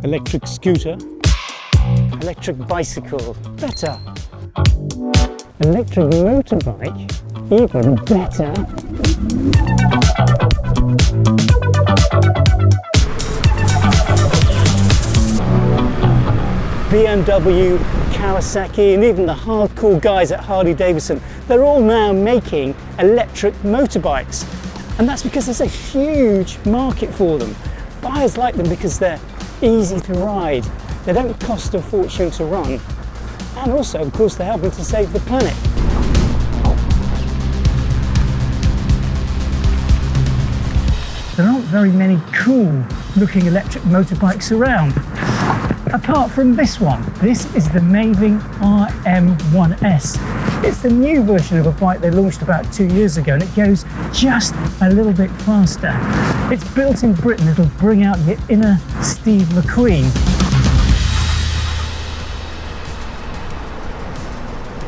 Electric scooter. Electric bicycle, better. Electric motorbike, even better. BMW, Kawasaki, and even the hardcore guys at Harley-Davidson, they're all now making electric motorbikes. And that's because there's a huge market for them. Buyers like them because they're easy to ride, they don't cost a fortune to run, and also, of course, they're helping to save the planet. There aren't very many cool looking electric motorbikes around, apart from this one. This is the Maeving RM1S. It's the new version of a bike they launched about 2 years ago, and it goes just a little bit faster. It's built in Britain. It'll bring out the inner Steve McQueen.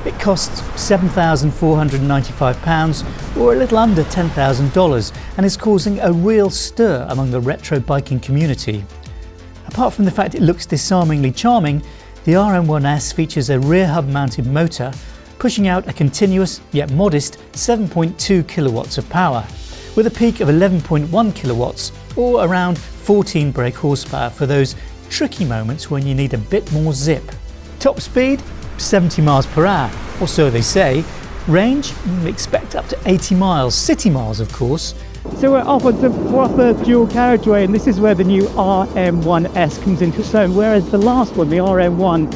It costs £7,495, or a little under $10,000, and is causing a real stir among the retro biking community. Apart from the fact it looks disarmingly charming, the RM1S features a rear hub mounted motor, pushing out a continuous yet modest 7.2 kilowatts of power, with a peak of 11.1 kilowatts, or around 14 brake horsepower for those tricky moments when you need a bit more zip. Top speed? 70 miles per hour, or so they say. Range? Expect up to 80 miles, city miles of course. So we're off onto the proper dual carriageway, and this is where the new RM1S comes into its own, whereas the last one, the RM1,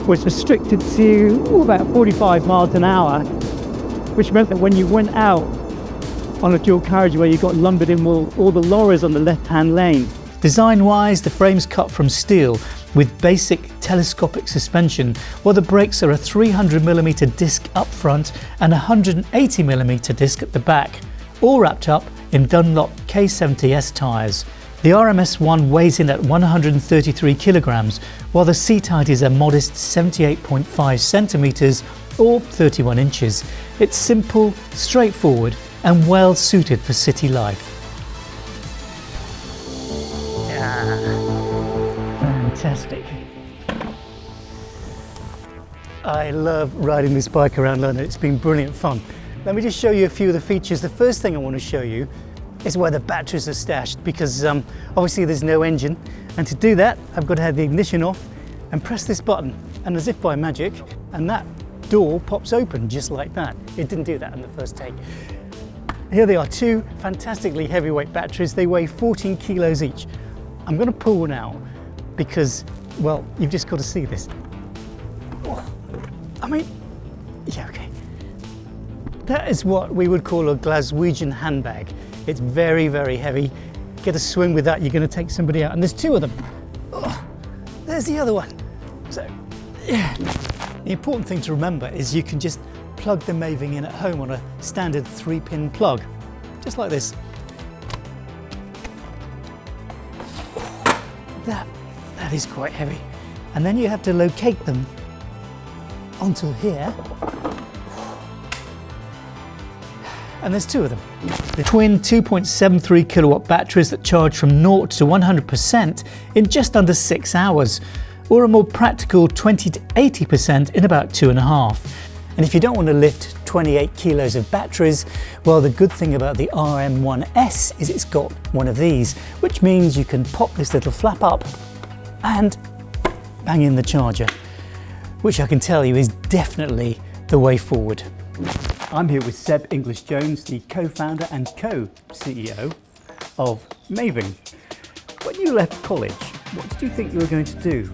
was restricted to about 45 miles an hour, which meant that when you went out on a dual carriageway you got lumbered in with all the lorries on the left-hand lane. Design-wise, the frame's cut from steel with basic telescopic suspension, while the brakes are a 300mm disc up front and a 180mm disc at the back, all wrapped up in Dunlop K70S tyres. The RMS1 weighs in at 133 kilograms, while the seat height is a modest 78.5 centimetres or 31 inches. It's simple, straightforward and well suited for city life. Fantastic. I love riding this bike around London. It's been brilliant fun. Let me just show you a few of the features. The first thing I want to show you is where the batteries are stashed, because obviously there's no engine, and to do that I've got to have the ignition off and press this button, and as if by magic, and that door pops open just like that. It didn't do that in the first take. Here they are, two fantastically heavyweight batteries. They weigh 14 kilos each. I'm going to pull one out because, well, you've just got to see this. I mean, yeah, okay. That is what we would call a Glaswegian handbag. It's very, very heavy. Get a swing with that, you're going to take somebody out. And there's two of them. Oh, there's the other one. So, yeah. The important thing to remember is you can just plug the Maeving in at home on a standard 3-pin plug, just like this. That is quite heavy. And then you have to locate them onto here. And there's two of them. The twin 2.73 kilowatt batteries that charge from 0 to 100% in just under 6 hours, or a more practical 20 to 80% in about 2.5. And if you don't want to lift 28 kilos of batteries, well, the good thing about the RM1S is it's got one of these, which means you can pop this little flap up and bang in the charger, which I can tell you is definitely the way forward. I'm here with Seb English-Jones, the co-founder and co-CEO of Maeving. When you left college, what did you think you were going to do?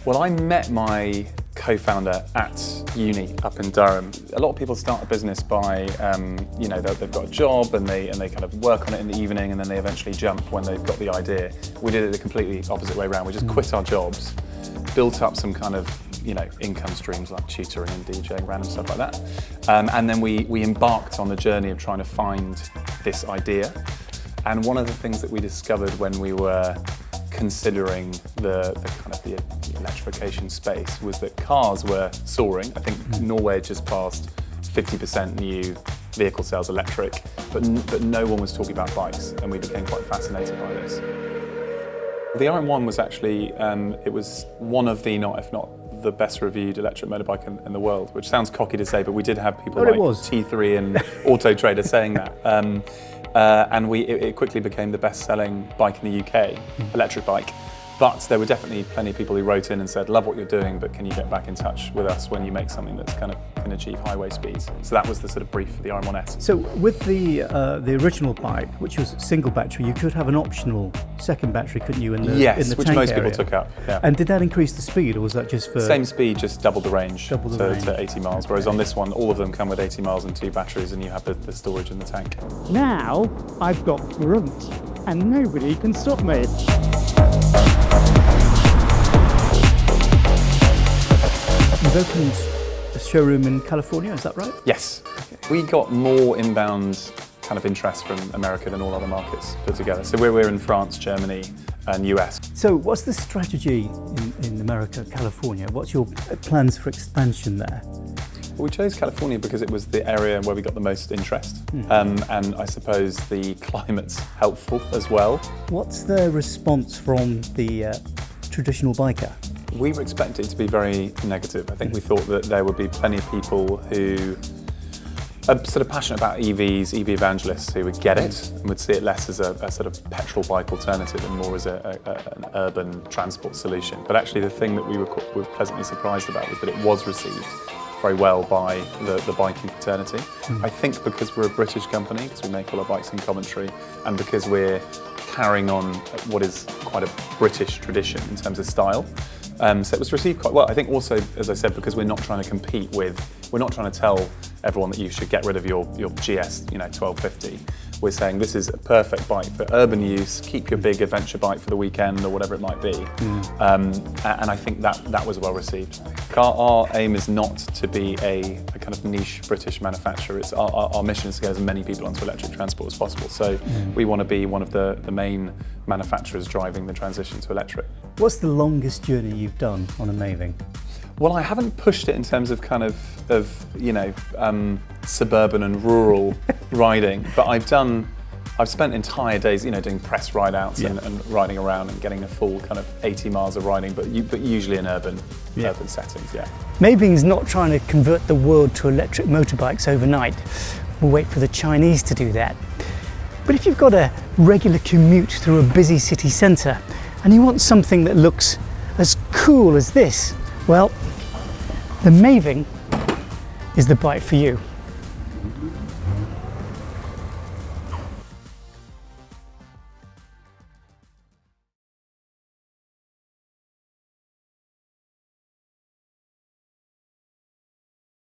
Well, I met my co-founder at uni up in Durham. A lot of people start a business by, you know, they've got a job and they kind of work on it in the evening, and then they eventually jump when they've got the idea. We did it the completely opposite way around. We just quit our jobs, built up some kind of, you know, income streams like tutoring and DJing, random stuff like that. And then we embarked on the journey of trying to find this idea. And one of the things that we discovered when we were considering the kind of the electrification space was that cars were soaring. I think Norway had just passed 50% new vehicle sales electric, but no one was talking about bikes, and we became quite fascinated by this. The RM1 was actually, it was one of the, if not the best reviewed electric motorbike in the world, which sounds cocky to say, but we did have people like T3 and Auto Trader saying that. And it quickly became the best-selling bike in the UK, electric bike. But there were definitely plenty of people who wrote in and said, love what you're doing, but can you get back in touch with us when you make something that's kind of can achieve highway speeds? So that was the sort of brief for the RM1S. So with the original bike, which was single battery, you could have an optional second battery, couldn't you, in the which tank most area? people took up. Yeah. And did that increase the speed, or was that just for... Same speed, just double the range, to 80 miles, whereas on this one, all of them come with 80 miles and 2 batteries, and you have the storage in the tank. Now I've got grunt, and nobody can stop me. You've opened a showroom in California, is that right? Yes. Okay. We got more inbound kind of interest from America than all other markets put together. So we're in France, Germany and US. So what's the strategy in America, California? What's your plans for expansion there? Well, we chose California because it was the area where we got the most interest. And I suppose the climate's helpful as well. What's the response from the traditional biker? We were expecting it to be very negative. I think we thought that there would be plenty of people who are sort of passionate about EVs, EV evangelists, who would get it and would see it less as a sort of petrol bike alternative and more as an urban transport solution. But actually the thing that we were pleasantly surprised about was that it was received very well by the biking fraternity. I think because we're a British company, because we make all our bikes in Coventry, and because we're carrying on what is quite a British tradition in terms of style. So it was received quite well. I think also, as I said, because we're not trying to compete with, we're not trying to tell everyone that you should get rid of your GS, 1250. We're saying this is a perfect bike for urban use, keep your big adventure bike for the weekend or whatever it might be. And I think that was well received. Our aim is not to be a kind of niche British manufacturer. It's our mission is to get as many people onto electric transport as possible. So we want to be one of the main manufacturers driving the transition to electric. What's the longest journey you've done on a Maeving? Well, I haven't pushed it in terms of kind of suburban and rural riding, but I've spent entire days, doing press ride outs and riding around and getting a full kind of 80 miles of riding, but usually in urban settings, Maeving's not trying to convert the world to electric motorbikes overnight. We'll wait for the Chinese to do that. But if you've got a regular commute through a busy city centre and you want something that looks as cool as this, well, the Maeving is the bike for you.